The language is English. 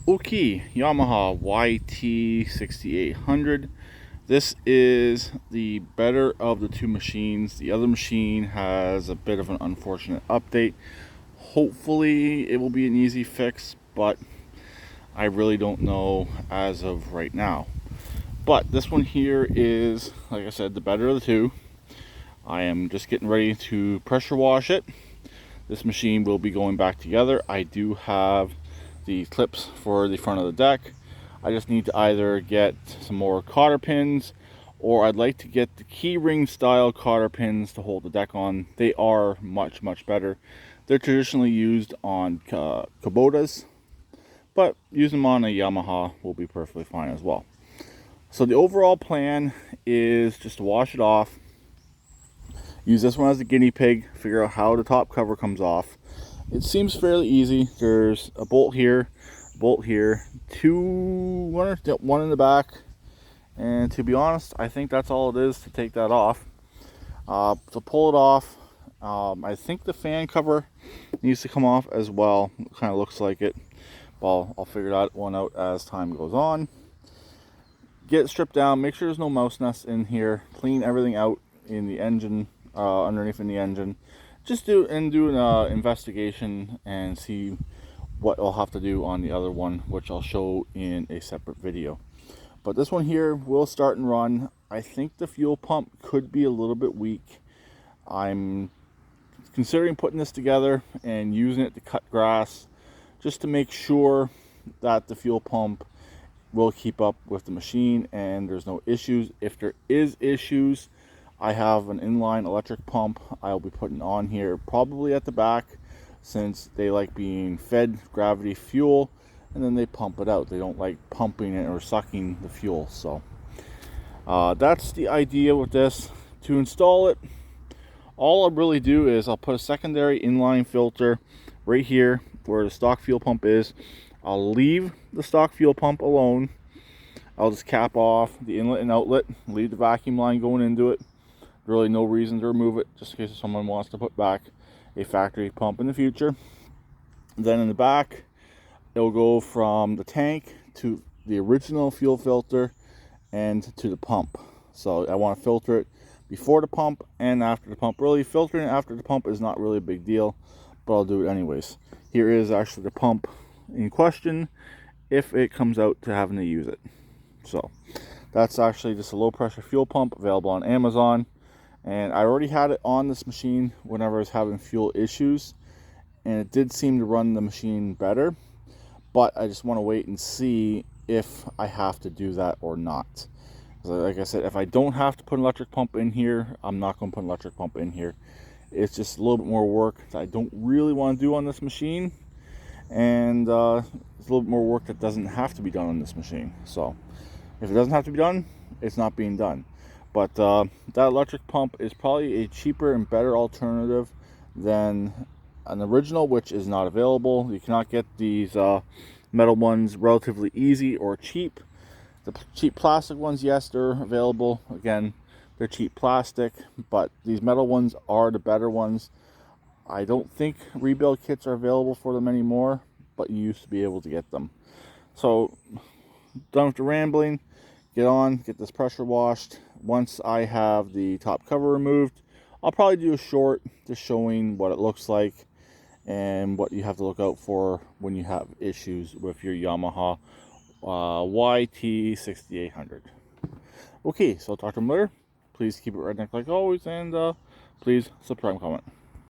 Okay, Yamaha YT6800. This is the better of the two machines. The other machine has a bit of an unfortunate update. Hopefully it will be an easy fix, but I really don't know as of right now. But this one here is, like I said, the better of the two. I am just getting ready to pressure wash it. This machine will be going back together. I do have the clips for the front of the deck. I just need to either get some more cotter pins, or I'd like to get the key ring style cotter pins to hold the deck on. They are much better. They're traditionally used on Kubotas, but using them on a Yamaha will be perfectly fine as well. So the overall plan is just to wash it off, use this one as a guinea pig, figure out how the top cover comes off. It seems fairly easy. There's a bolt here, one in the back, and to be honest, I think that's all it is to take that off. To pull it off, I think the fan cover needs to come off as well. It kind of looks like it. Well, I'll figure that one out as time goes on. Get it stripped down, make sure there's no mouse nests in here, clean everything out in the engine, underneath in the engine. Just do an investigation and see what I'll have to do on the other one, which I'll show in a separate video. But this one here will start and run. I think the fuel pump could be a little bit weak. I'm considering putting this together and using it to cut grass, just to make sure that the fuel pump will keep up with the machine and there's no issues. If there is issues, I have an inline electric pump I'll be putting on here, probably at the back, since they like being fed gravity fuel and then they pump it out. They don't like pumping it or sucking the fuel. So that's the idea with this. To install it, all I'll really do is I'll put a secondary inline filter right here where the stock fuel pump is. I'll leave the stock fuel pump alone. I'll just cap off the inlet and outlet, leave the vacuum line going into it. Really no reason to remove it, just in case someone wants to put back a factory pump in the future. Then in the back, it'll go from the tank to the original fuel filter and to the pump. So I want to filter it before the pump and after the pump. Really, filtering it after the pump is not really a big deal, but I'll do it anyways. Here is actually the pump in question if it comes out to having to use it. So that's actually just a low pressure fuel pump available on Amazon. And I already had it on this machine whenever I was having fuel issues, and it did seem to run the machine better, but I just want to wait and see if I have to do that or not. So like I said, if I don't have to put an electric pump in here, I'm not going to put an electric pump in here. It's just a little bit more work that I don't really want to do on this machine, and it's a little bit more work that doesn't have to be done on this machine. So if it doesn't have to be done, it's not being done. But that electric pump is probably a cheaper and better alternative than an original, which is not available. You cannot get these metal ones relatively easy or cheap. The cheap plastic ones, yes, they're available. Again, they're cheap plastic, but these metal ones are the better ones. I don't think rebuild kits are available for them anymore, but you used to be able to get them. So, done with the rambling. Get this pressure washed. Once I have the top cover removed, I'll probably do a short just showing what it looks like and what you have to look out for when you have issues with your Yamaha YT6800. Okay, so I'll talk to them later. Please keep it redneck like always, and please subscribe and comment.